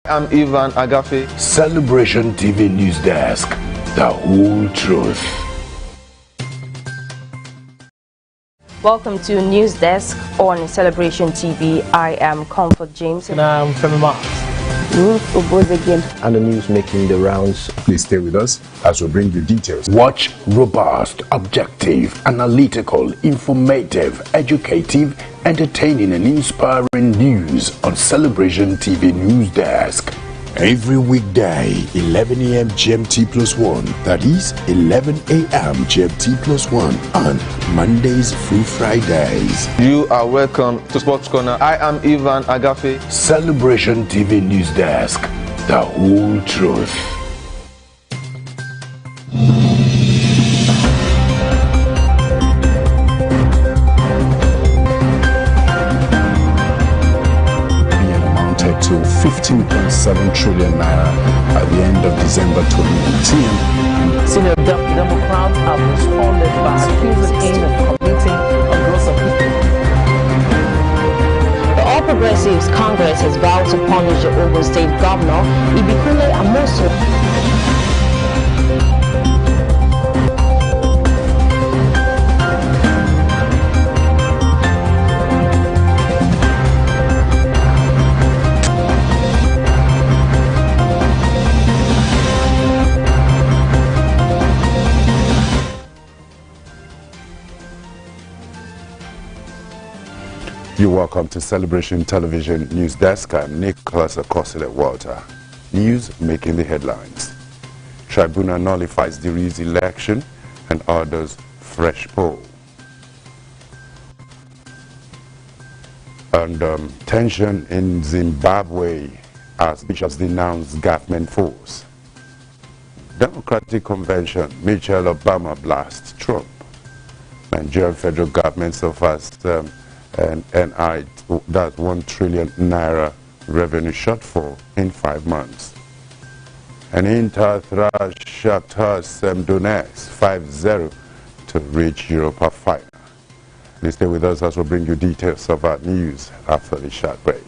I'm Ivan Agafe. Celebration TV News Desk, the whole truth. Welcome to NewsDesk on Celebration TV. I am Comfort James. And I'm Femi Marks. And the news making the rounds. Please stay with us as we bring you details. Watch robust, objective, analytical, informative, educative, entertaining and inspiring news on Celebration TV News Desk. Every weekday, 11 a.m. GMT+1, that is 11 a.m. GMT+1 on Mondays through Fridays. You are welcome to Sports Corner. I am Ivan Agafe. Celebration TV News Desk, the whole truth. To 15.7 trillion naira at the end of December 2019. Senior Democrats have responded by accusing him of committing a gross offense. The All Progressives Congress has vowed to punish the Ogun State Governor, Ibikule Amosu. You're welcome to Celebration Television News Desk. I'm Nicholas Akosile-Walter. News making the headlines. Tribunal nullifies the election and orders fresh poll. And tension in Zimbabwe as bishops denounce government force. Democratic Convention, Michelle Obama blasts Trump. Nigerian federal government suffers that's 1 trillion naira revenue shortfall in 5 months. And INT'L thrashed Shakhtar Donetsk 5-0 to reach Europa final. Please stay with us as we bring you details of our news after the short break.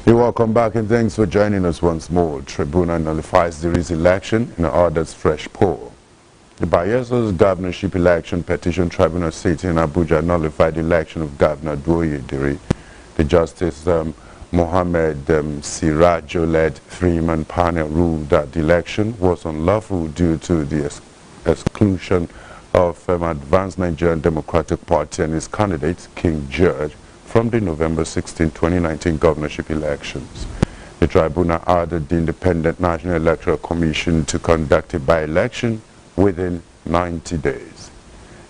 Welcome back and thanks for joining us once more. Tribunal nullifies the election and orders fresh poll. The Bayelsa's governorship election petition tribunal sitting in Abuja nullified the election of Governor Duoyediri. The Justice Mohammed Sirajo-led three-man panel ruled that the election was unlawful due to the exclusion of Advanced Nigerian Democratic Party and its candidate, King George, from the November 16, 2019 governorship elections. The tribunal ordered the Independent National Electoral Commission to conduct a by-election within 90 days.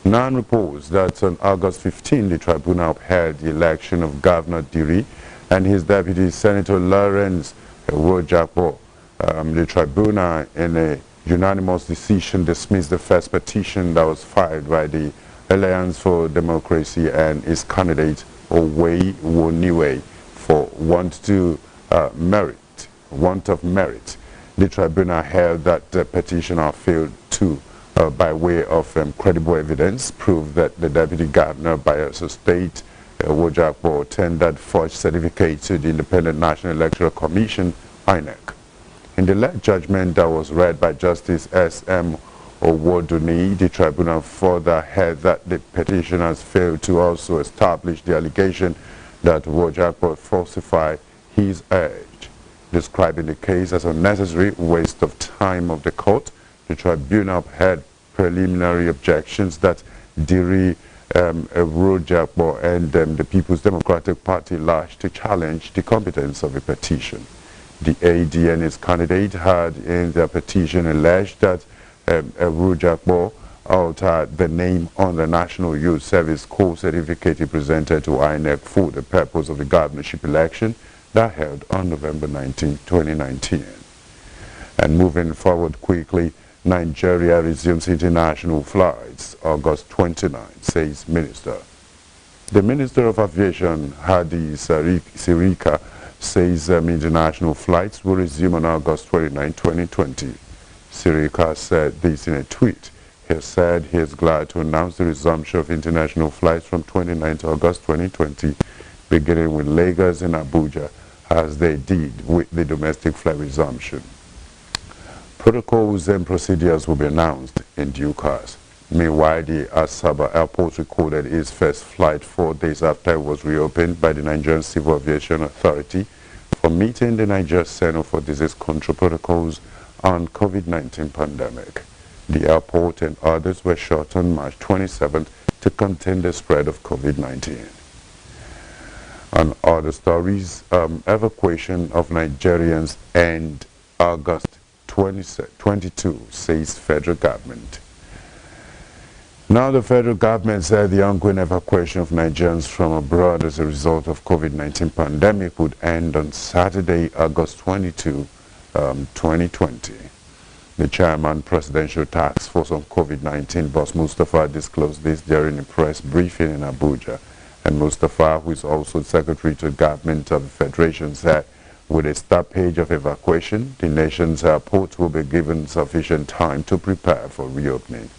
NAN reports that on August 15, the tribunal upheld the election of Governor Diri and his deputy, Senator Lawrence Wojakpo. The tribunal, in a unanimous decision, dismissed the first petition that was filed by the Alliance for Democracy and its candidate, Owei Woniwe, for want of merit. The tribunal held that the petitioner failed to, by way of credible evidence, prove that the deputy governor Bayelsa State, Wojakpo, tendered forged certificate to the Independent National Electoral Commission, INEC. In the late judgment that was read by Justice S.M. Owoduni, the tribunal further held that the petitioners failed to also establish the allegation that Wojakpo falsified his urge. Describing the case as a unnecessary waste of time of the court, the tribunal had preliminary objections that Diri Rojabo and the People's Democratic Party lodged to challenge the competence of a petition. The AD and its candidate had in their petition alleged that Rojabo altered the name on the National Youth Service Corps certificate presented to INEC for the purpose of the governorship election that held on November 19, 2019. And moving forward quickly, Nigeria resumes international flights August 29, says Minister. The Minister of Aviation, Hadi Sirika, says international flights will resume on August 29, 2020. Sirika said this in a tweet. He said he is glad to announce the resumption of international flights from 29 August 2020, beginning with Lagos and Abuja, as they did with the domestic flight resumption. Protocols and procedures will be announced in due course. Meanwhile, the Asaba Airport recorded its first flight 4 days after it was reopened by the Nigerian Civil Aviation Authority for meeting the Niger Center for Disease Control Protocols on COVID-19 pandemic. The airport and others were shut on March 27th to contain the spread of COVID-19. On other stories, evacuation of Nigerians end August 2022, says federal government. Now the federal government said the ongoing evacuation of Nigerians from abroad as a result of COVID-19 pandemic would end on Saturday, August 22, 2020. The chairman, Presidential Task Force on COVID-19, Boss Mustafa, disclosed this during a press briefing in Abuja. And Mustafa, who is also Secretary to Government of the Federation, said with a stoppage of evacuation, the nation's airports will be given sufficient time to prepare for reopening.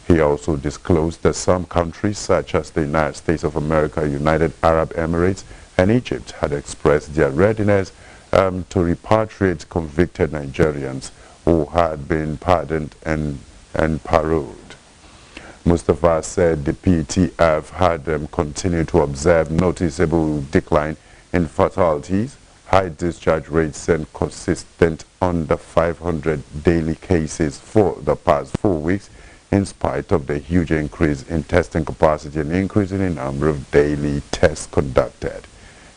He also disclosed that some countries such as the United States of America, United Arab Emirates, and Egypt had expressed their readiness to repatriate convicted Nigerians who had been pardoned and paroled. Mustafa said the PTF had continued to observe noticeable decline in fatalities, high discharge rates, and consistent under 500 daily cases for the past 4 weeks, in spite of the huge increase in testing capacity and increase in the number of daily tests conducted.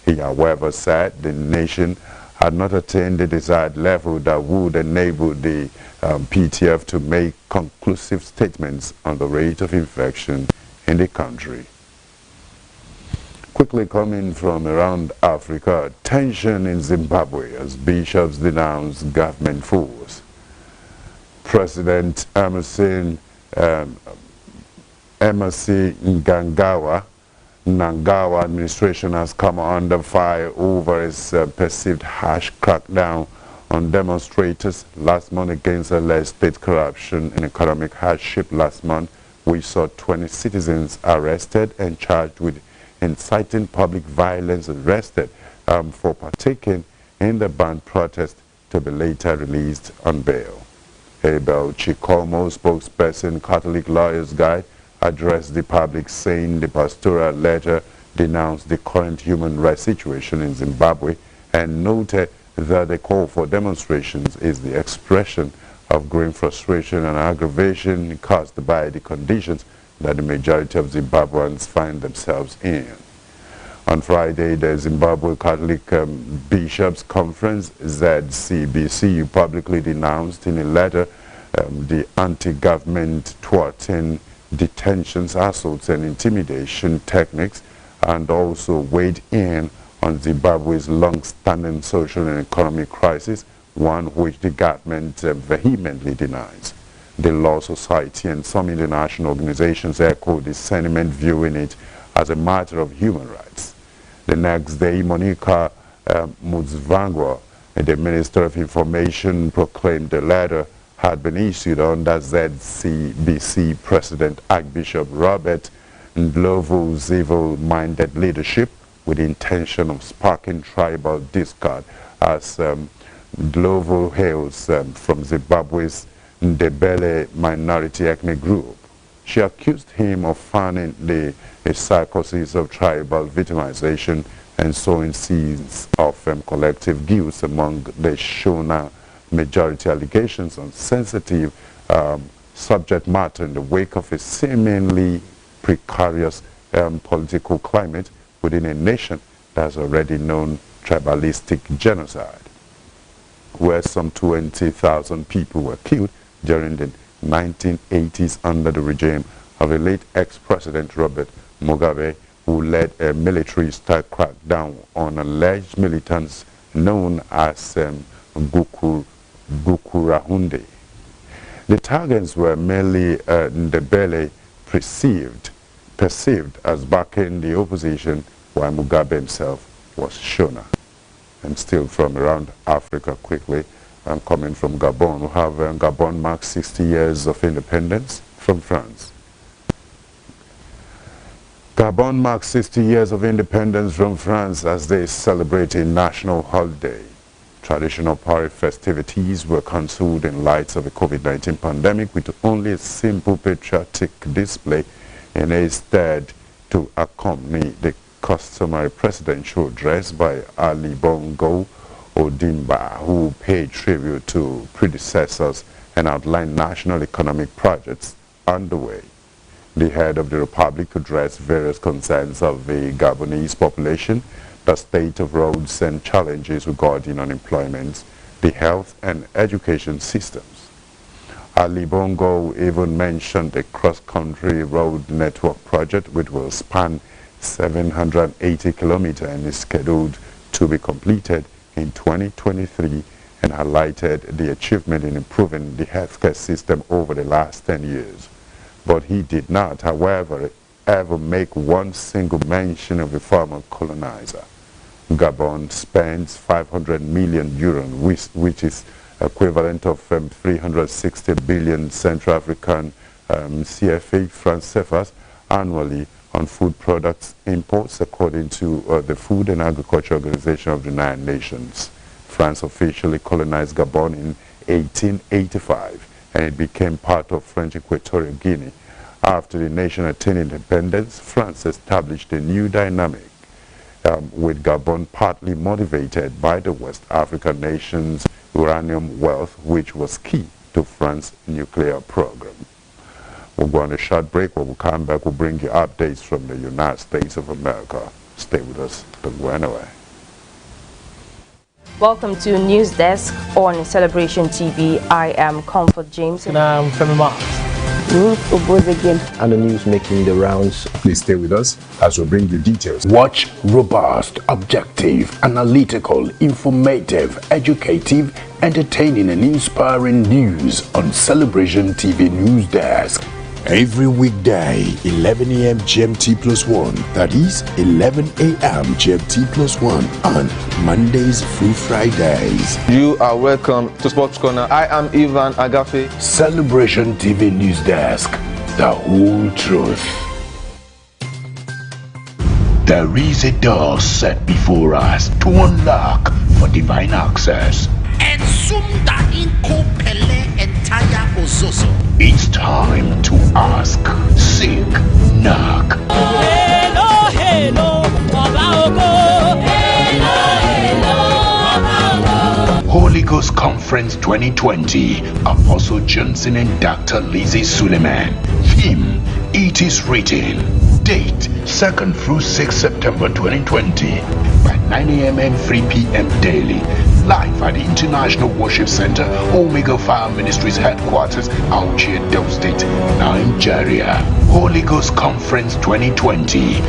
He, however, said the nation had not attained the desired level that would enable the PTF to make conclusive statements on the rate of infection in the country. Quickly coming from around Africa, tension in Zimbabwe as bishops denounce government force. President Emerson Mnangagwa administration has come under fire over its perceived harsh crackdown on demonstrators last month against alleged state corruption and economic hardship. Last month, we saw 20 citizens arrested and charged with inciting public violence, arrested for partaking in the banned protest, to be later released on bail. Abel Chikomo, spokesperson, Catholic Lawyers Guide, addressed the public saying the pastoral letter denounced the current human rights situation in Zimbabwe and noted that the call for demonstrations is the expression of growing frustration and aggravation caused by the conditions that the majority of Zimbabweans find themselves in. On Friday, the Zimbabwe Catholic Bishops' Conference, ZCBC, publicly denounced in a letter the anti-government thwarting, detentions, assaults, and intimidation techniques, and also weighed in on Zimbabwe's long-standing social and economic crisis, one which the government vehemently denies. The Law Society and some international organizations echoed this sentiment, viewing it as a matter of human rights. The next day, Monica Mudzvangwa, the Minister of Information, proclaimed the letter had been issued under ZCBC President Archbishop Robert Ndlovu's evil-minded leadership with the intention of sparking tribal discord, as Ndlovu hails from Zimbabwe's Ndebele minority ethnic group. She accused him of fanning the psychosis of tribal victimization and sowing seeds of collective guilt among the Shona majority allegations on sensitive subject matter in the wake of a seemingly precarious political climate within a nation that has already known tribalistic genocide, where some 20,000 people were killed during the 1980s under the regime of a late ex-president Robert Mugabe, who led a military-style crackdown on alleged militants known as Gukurahunde. The targets were merely Ndebele perceived as backing the opposition, while Mugabe himself was Shona. And still from around Africa quickly, I'm coming from Gabon. We have Gabon marks 60 years of independence from France. Gabon marks 60 years of independence from France as they celebrate a national holiday. Traditional parade festivities were cancelled in light of the COVID-19 pandemic, with only a simple patriotic display instead to accompany the customary presidential address by Ali Bongo Ondimba, who paid tribute to predecessors and outlined national economic projects underway. The head of the Republic addressed various concerns of the Gabonese population, the state of roads and challenges regarding unemployment, the health and education systems. Ali Bongo even mentioned the cross-country road network project, which will span 780 kilometers and is scheduled to be completed in 2023, and highlighted the achievement in improving the healthcare system over the last 10 years. But he did not, however, ever make one single mention of the former colonizer. Gabon spends 500 million euro, which is equivalent of 360 billion Central African CFA francs CFAs annually on food products imports, according to the Food and Agriculture Organization of the United Nations. France officially colonized Gabon in 1885, and it became part of French Equatorial Guinea. After the nation attained independence, France established a new dynamic, with Gabon partly motivated by the West African nations' uranium wealth, which was key to France's nuclear program. We'll go on a short break. When we come back, we'll bring you updates from the United States of America. Stay with us. Don't go anywhere. Welcome to NewsDesk on Celebration TV. I am Comfort James. And I'm Femi Mark. And the news making the rounds. Please stay with us as we bring you details. Watch robust, objective, analytical, informative, educative, entertaining and inspiring news on Celebration TV News Desk. Every weekday, 11 a.m. GMT +1. That is 11 a.m. GMT +1 on Mondays through Fridays. You are welcome to Sports Corner. I am Ivan Agafe. Celebration TV News Desk. The whole truth. There is a door set before us to unlock for divine access. And Sumda Inko Pele entire Ozozo. It's time to ask, seek, knock. Hello, hello, Holy Ghost Conference 2020. Apostle Johnson and Dr. Lizzie Suleiman. Theme: It is written. Date: 2nd through 6th September 2020. By 9 a.m. and 3 p.m. daily. Live at the International Worship Center, Omega Fire Ministries headquarters, Auchi, Edo State, Nigeria. Holy Ghost Conference 2020.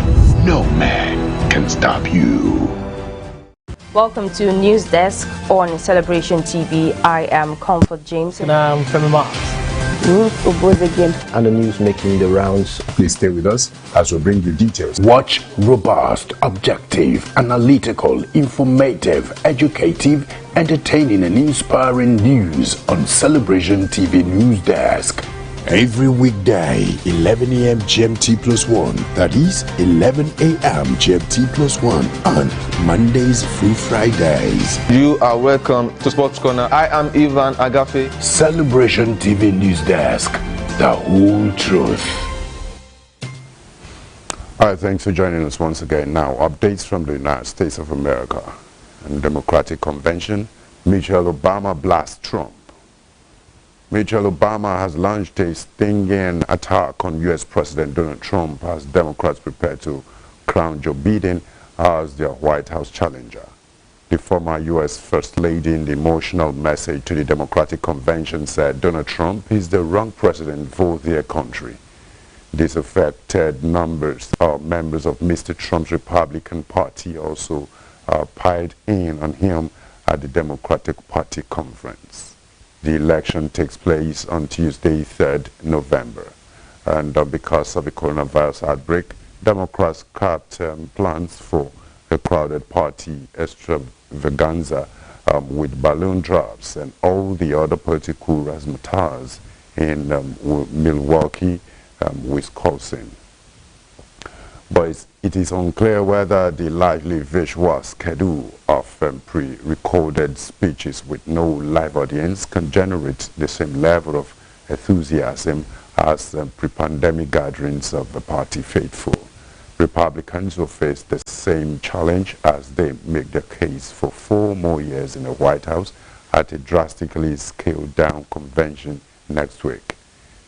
No man can stop you. Welcome to NewsDesk on Celebration TV. I am Comfort James. And I'm Femi Mark. And the news making the rounds. Please stay with us as we bring you details. Watch robust, objective, analytical, informative, educative, entertaining and inspiring news on Celebration TV News Desk. Every weekday, 11 a.m. GMT +1. That is 11 a.m. GMT +1 on Mondays through Fridays. You are welcome to Sports Corner. I am Ivan Agafe. Celebration TV News Desk. The whole truth. All right, thanks for joining us once again. Now, updates from the United States of America and Democratic Convention. Michelle Obama blasts Trump. Michelle Obama has launched a stinging attack on U.S. President Donald Trump as Democrats prepare to crown Joe Biden as their White House challenger. The former U.S. First Lady, in the emotional message to the Democratic Convention, said Donald Trump is the wrong president for their country. This affected members of Mr. Trump's Republican Party also piled in on him at the Democratic Party conference. The election takes place on Tuesday, 3rd November. And because of the coronavirus outbreak, Democrats capped plans for a crowded party extravaganza with balloon drops and all the other political razzmatazz in Milwaukee, Wisconsin. But it is unclear whether the lively visual schedule of pre-recorded speeches with no live audience can generate the same level of enthusiasm as pre-pandemic gatherings of the party faithful. Republicans will face the same challenge as they make their case for 4 more years in the White House at a drastically scaled-down convention next week.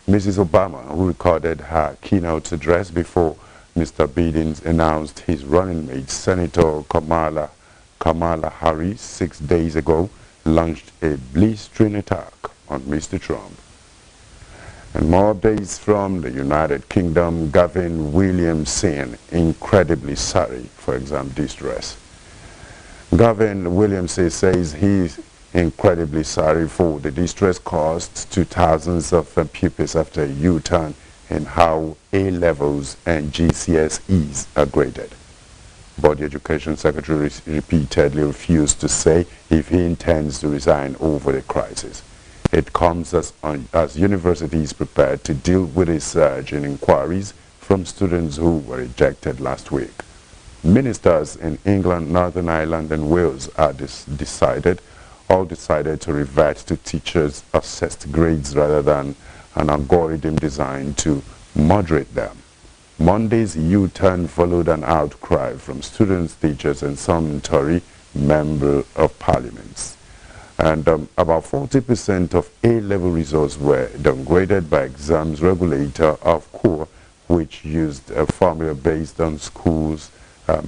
Mrs. Obama, who recorded her keynote address before Mr. Biden announced his running mate, Senator Kamala Harris, 6 days ago, launched a blistering attack on Mr. Trump. And more updates from the United Kingdom. Gavin Williamson incredibly sorry for exam distress. Gavin Williamson says he's incredibly sorry for the distress caused to thousands of pupils after a U-turn in how A-levels and GCSEs are graded. But the Education Secretary repeatedly refused to say if he intends to resign over the crisis. It comes as universities prepare to deal with a surge in inquiries from students who were ejected last week. Ministers in England, Northern Ireland and Wales all decided to revert to teachers' assessed grades rather than an algorithm designed to moderate them. Monday's U-turn followed an outcry from students, teachers and some Tory Member of Parliament. And about 40% of A-level results were downgraded by exams regulator of CORE, which used a formula based on schools'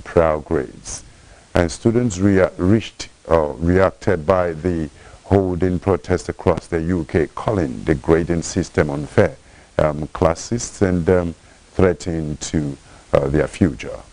prior grades. And students reacted by the holding protests across the UK, calling the grading system unfair, classist and threatening to their future.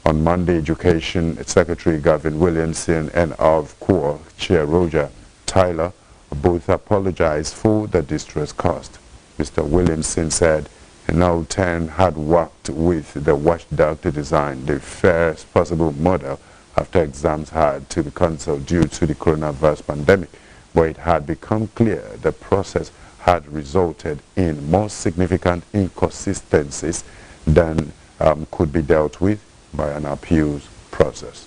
On Monday, Education Secretary Gavin Williamson and of CORE Chair Roger Tyler both apologized for the distress caused. Mr. Williamson said INT'L 10 had worked with the watchdog to design the fairest possible model after exams had to be cancelled due to the coronavirus pandemic, but it had become clear the process had resulted in more significant inconsistencies than could be dealt with by an appeals process.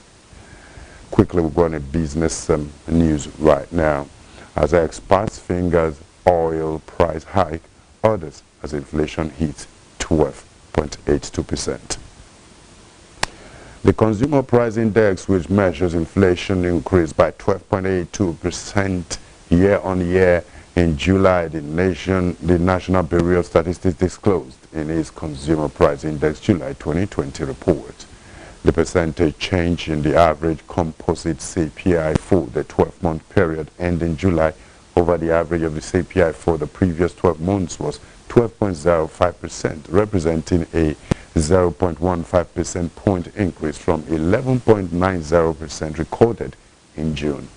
Quickly, we're going to business news right now. As experts fingers oil price hike, others as inflation hits 12.82%. The Consumer Price Index, which measures inflation, increased by 12.82% year-on-year in July. The National Bureau of Statistics disclosed in its Consumer Price Index July 2020 report. The percentage change in the average composite CPI for the 12-month period ending July over the average of the CPI for the previous 12 months was 12.05%, representing a 0.15% point increase from 11.90% recorded in June.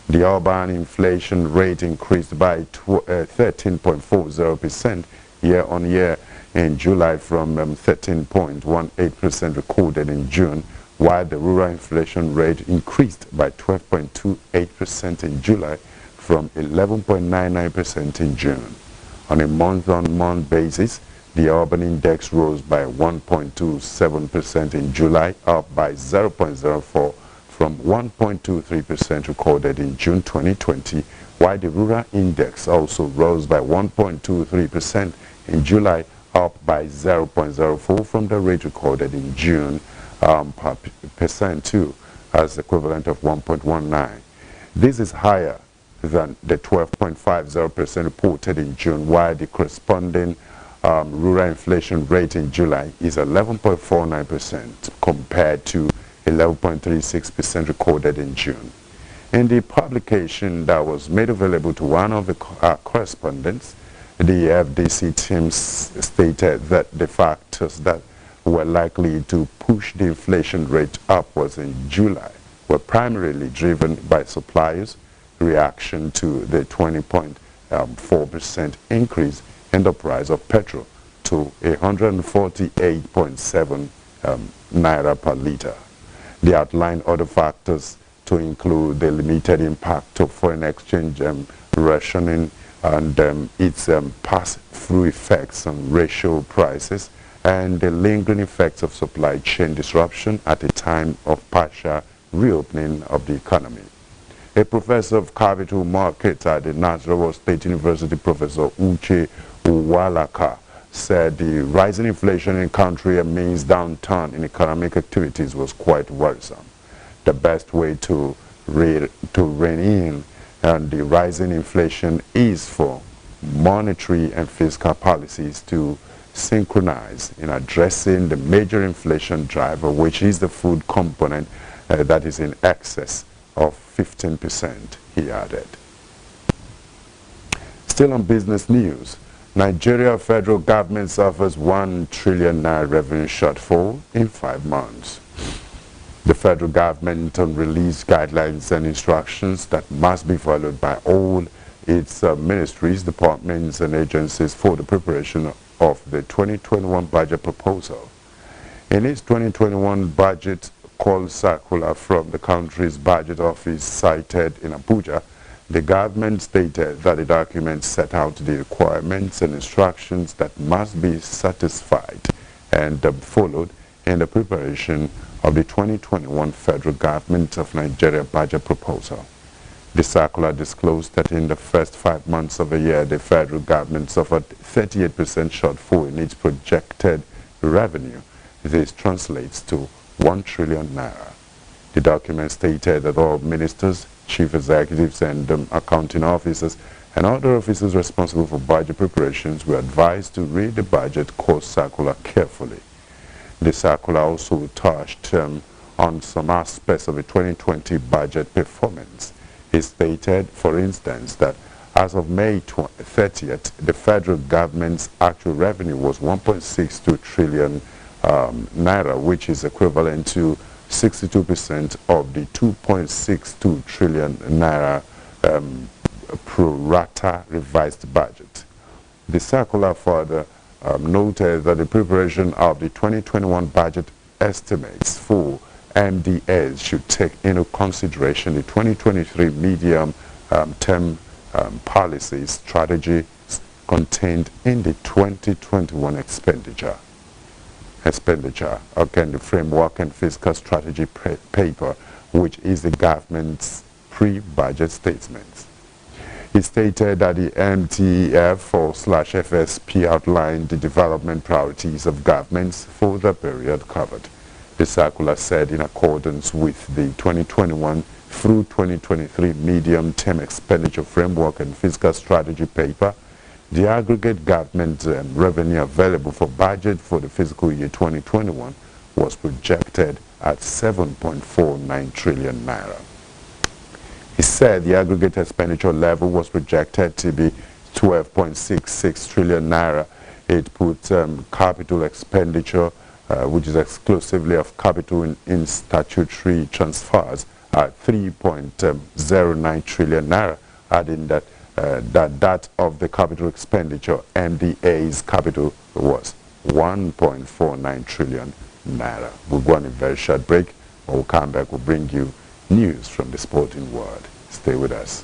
The urban inflation rate increased by 13.40% year-on-year in July from 13.18% recorded in June, while the rural inflation rate increased by 12.28% in July from 11.99% in June. On a month-on-month basis, the urban index rose by 1.27% in July, up by 0.04% from 1.23% recorded in June 2020, while the rural index also rose by 1.23% in July, up by 0.04 from the rate recorded in June per percent too, as equivalent of 1.19. This is higher than the 12.50% reported in June, while the corresponding rural inflation rate in July is 11.49% compared to 11.36% recorded in June. In the publication that was made available to one of the correspondents, the FDC team stated that the factors that were likely to push the inflation rate upwards in July were primarily driven by suppliers' reaction to the 20.4% increase in the price of petrol to 148.7 naira per litre. They outlined other factors to include the limited impact of foreign exchange rationing and its pass-through effects on ratio prices and the lingering effects of supply chain disruption at a time of partial reopening of the economy. A professor of capital markets at the Nasarawa State University, Professor Uche Uwalaka, said the rising inflation in the country amidst downturn in economic activities was quite worrisome. The best way to rein in the rising inflation is for monetary and fiscal policies to synchronize in addressing the major inflation driver, which is the food component that is in excess of 15%, he added. Still on business news, Nigeria federal government suffers 1 trillion naira revenue shortfall in 5 months. The federal government released guidelines and instructions that must be followed by all its ministries, departments and agencies for the preparation of the 2021 budget proposal. In its 2021 budget call circular from the country's budget office cited in Abuja, the government stated that the document set out the requirements and instructions that must be satisfied and followed in the preparation of the 2021 federal government of Nigeria budget proposal. The circular disclosed that in the first 5 months of the year, the federal government suffered 38% shortfall in its projected revenue. This translates to 1 trillion naira. The document stated that all ministers, chief executives and accounting officers and other officers responsible for budget preparations were advised to read the budget course circular carefully. The circular also touched on some aspects of the 2020 budget performance. It stated, for instance, that as of May 30th, the federal government's actual revenue was 1.62 trillion naira, which is equivalent to 62% of the 2.62 trillion naira pro rata revised budget. The circular further noted that the preparation of the 2021 budget estimates for MDS should take into consideration the 2023 medium-term policy strategy contained in the 2021 expenditure. Again, the framework and fiscal strategy paper, which is the government's pre-budget statements. He stated that the MTEL/FSP outlined the development priorities of governments for the period covered. The circular said, in accordance with the 2021 through 2023 medium-term expenditure framework and fiscal strategy paper, the aggregate government revenue available for budget for the fiscal year 2021 was projected at 7.49 trillion naira. He said the aggregate expenditure level was projected to be 12.66 trillion naira. It put capital expenditure, which is exclusively of capital in statutory transfers, at 3.09 trillion naira, adding that that of the capital expenditure, MDA's capital was 1.49 trillion naira. We'll go on a very short break. When we come back, we'll bring you news from the sporting world. Stay with us.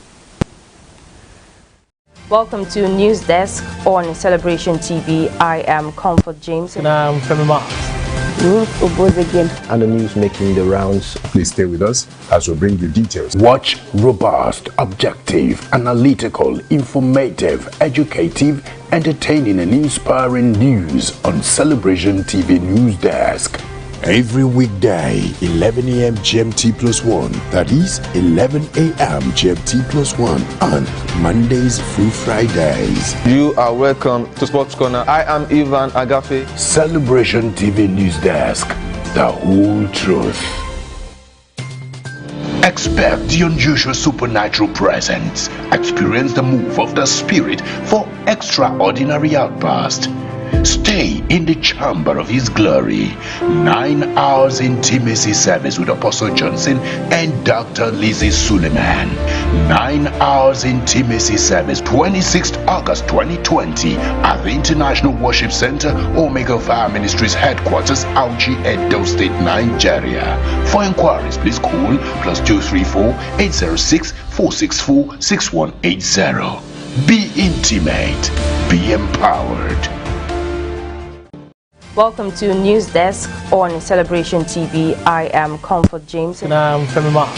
Welcome to NewsDesk on Celebration TV. I am Comfort James. And I'm Femi Marks. And the news making the rounds. Please stay with us as we bring you details. Watch robust, objective, analytical, informative, educative, entertaining and inspiring news on Celebration TV News Desk. Every weekday, 11 a.m. GMT plus 1, that is 11 a.m. GMT plus 1, on Mondays through Fridays. You are welcome to Sports Corner. I am Ivan Agafe. Celebration TV News Desk, the whole truth. Expect the unusual supernatural presence. Experience the move of the Spirit for extraordinary outburst. Stay in the chamber of His glory. 9 hours intimacy service with Apostle Johnson and Dr. Lizzie Suleiman. 9 hours intimacy service, 26th August 2020 at the International Worship Center, Omega Fire Ministries Headquarters, Auchi, Edo State, Nigeria. For inquiries, please call +234 806 464 6180. Be intimate. Be empowered. Welcome to News Desk on Celebration TV. I am Comfort James. And I'm Femi Mars.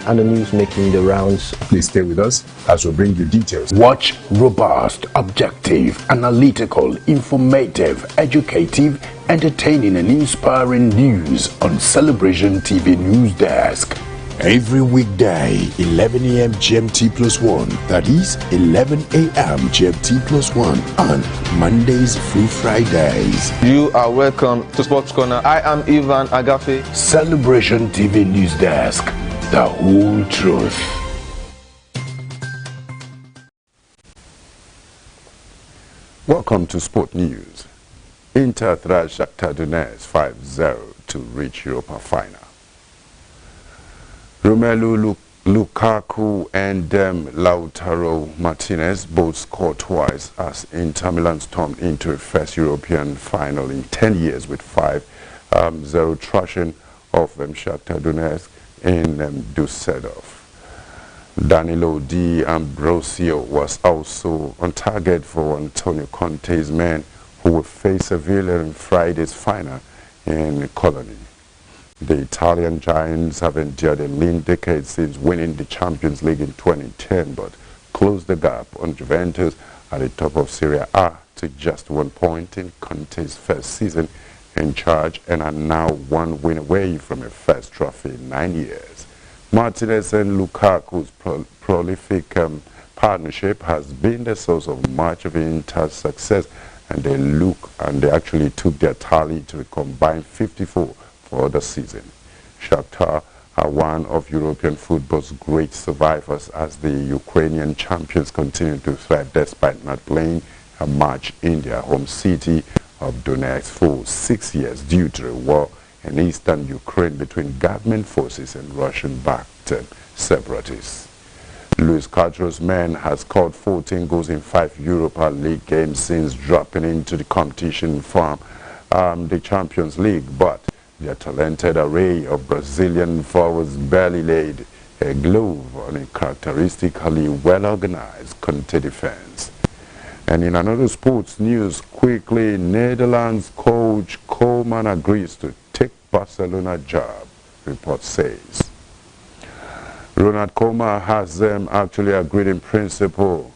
And the news making the rounds. Please stay with us as we bring you details. Watch robust, objective, analytical, informative, educative, entertaining and inspiring news on Celebration TV News Desk. Every weekday, 11 a.m. GMT plus 1, that is 11 a.m. GMT plus 1, on Mondays through Fridays. You are welcome to Sports Corner. I am Ivan Agafe. Celebration TV News Desk, the whole truth. Welcome to Sport News. Inter thrashed Shakhtar Donetsk 5-0 to reach Europa final. Romelu Lukaku and Lautaro Martinez both scored twice as Inter Milan stormed into a first European final in 10 years with 5-0 thrashing of Shakhtar Donetsk in Düsseldorf. Danilo Di Ambrosio was also on target for Antonio Conte's men, who will face Sevilla in Friday's final in Cologne. The Italian giants have endured a lean decade since winning the Champions League in 2010, but closed the gap on Juventus at the top of Serie A to just 1 point in Conte's first season in charge, and are now 1 win away from a first trophy in 9 years. Martinez and Lukaku's prolific partnership has been the source of much of Inter's success, and they actually took their tally to a combined 54 for the season. Shakhtar are one of European football's great survivors as the Ukrainian champions continue to thrive despite not playing a match in their home city of Donetsk for 6 years due to a war in eastern Ukraine between government forces and Russian-backed separatists. Luis Castro's men has scored 14 goals in 5 Europa League games since dropping into the competition from the Champions League, but their talented array of Brazilian forwards barely laid a glove on a characteristically well-organized Conte defense. And in another sports news, quickly, Netherlands coach Koeman agrees to take Barcelona job, report says. Ronald Koeman has actually agreed in principle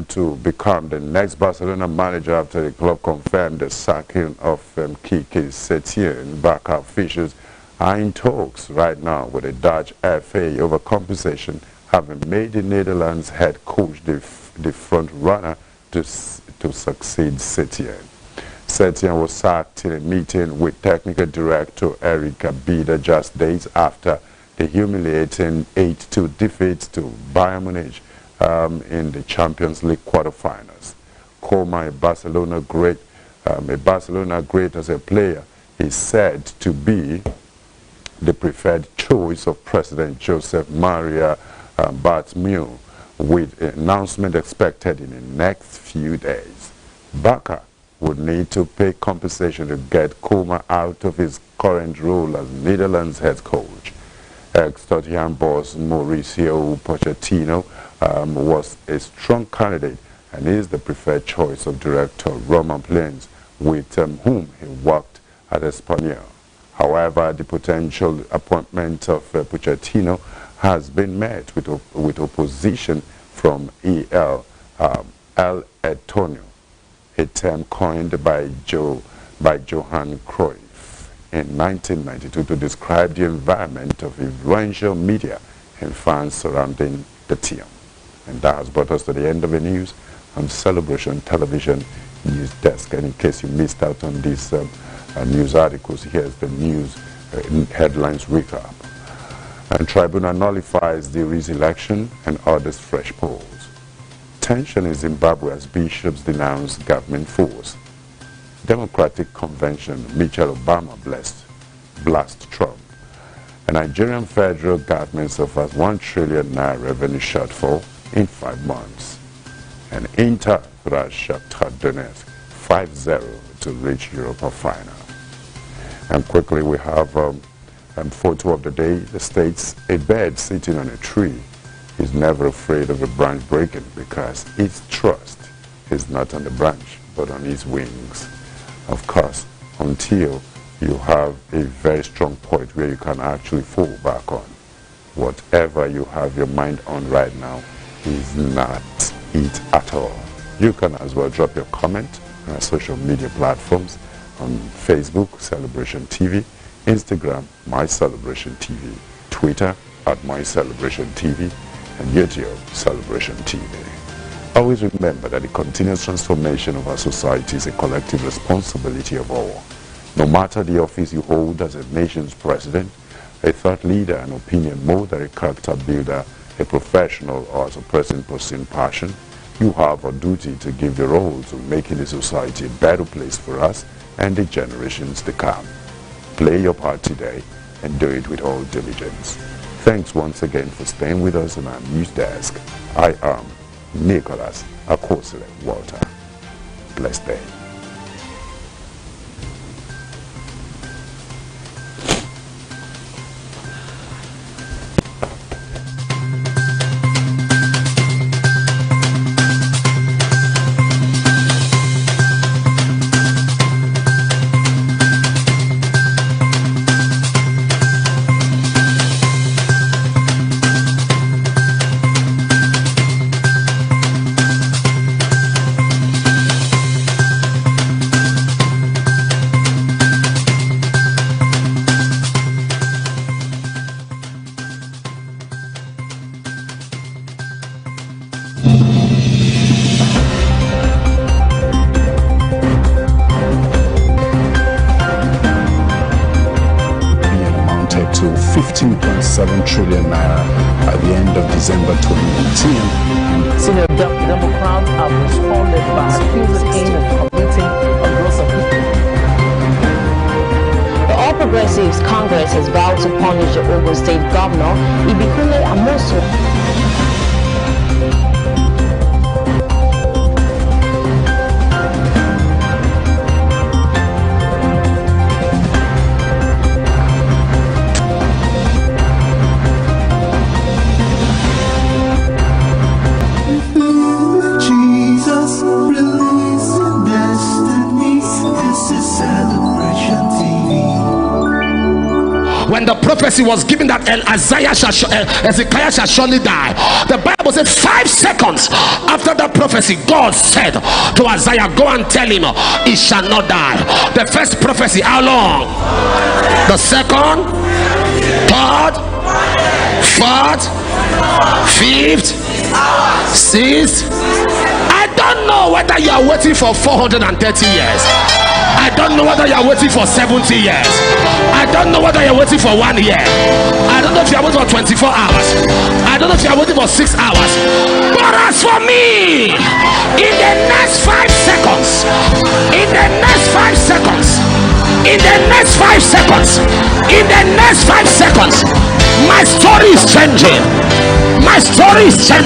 to become the next Barcelona manager after the club confirmed the sacking of Quique Setien. Barca officials are in talks right now with the Dutch FA over compensation, having made the Netherlands head coach the front runner to succeed Setien. Setien was sacked in a meeting with technical director Eric Abida just days after the humiliating 8-2 defeat to Bayern Munich in the Champions League quarterfinals. Koeman, a Barcelona great as a player, is said to be the preferred choice of President Joseph Maria Bartomeu, with an announcement expected in the next few days. Barca would need to pay compensation to get Koeman out of his current role as Netherlands head coach. Ex-Tottenham boss Mauricio Pochettino was a strong candidate and is the preferred choice of director Roman Plains, with whom he worked at Espanyol. However, the potential appointment of Pochettino has been met with opposition from El Etonio, a term coined by Johann Cruyff in 1992 to describe the environment of influential media and fans surrounding the team. And that has brought us to the end of the news on Celebration Television News Desk. And in case you missed out on these news articles, here's the news headlines recap. And tribunal nullifies the election and orders fresh polls. Tension in Zimbabwe as bishops denounce government force. Democratic Convention, Michelle Obama blast Trump. The Nigerian federal government suffers 1 trillion naira revenue shortfall in 5 months. And Inter thrashed Shakhtar Donetsk 5-0 to reach Europa final. And quickly we have photo of the day. The states, a bird sitting on a tree is never afraid of a branch breaking because its trust is not on the branch but on its wings. Of course, until you have a very strong point where you can actually fall back on. Whatever you have your mind on right now is not it at all. You can as well drop your comment on our social media platforms on Facebook, Celebration TV, Instagram, My Celebration TV, Twitter at My Celebration TV, and YouTube, Celebration TV. Always remember that the continuous transformation of our society is a collective responsibility of all. No matter the office you hold as a nation's president, a thought leader, an opinion molder, a character builder, a professional, or as a person pursuing passion, you have a duty to give your all to making the society a better place for us and the generations to come. Play your part today and do it with all diligence. Thanks once again for staying with us on our news desk. I am Nicholas Akosile Walter. Blessed day. To 15.7 trillion naira at the end of December 2019. Senior Democrats have responded by accusing him of committing a gross offense. The All Progressives Congress has vowed to punish the Ogun State Governor, Ibikule Amosu. When the prophecy was given that Ezekiah shall surely die, the Bible said 5 seconds after the prophecy, God said to Isaiah, go and tell him he shall not die. The first prophecy, how long? The second, third, fourth, fifth, sixth. I don't know whether you are waiting for 430 years. I don't know whether you are waiting for 70 years. I don't know whether you are waiting for 1 year. I don't know if you are waiting for 24 hours. I don't know if you are waiting for 6 hours. But as for me, in the next 5 seconds, in the next 5 seconds, in the next 5 seconds, in the next 5 seconds, my story is changing. My story is changing.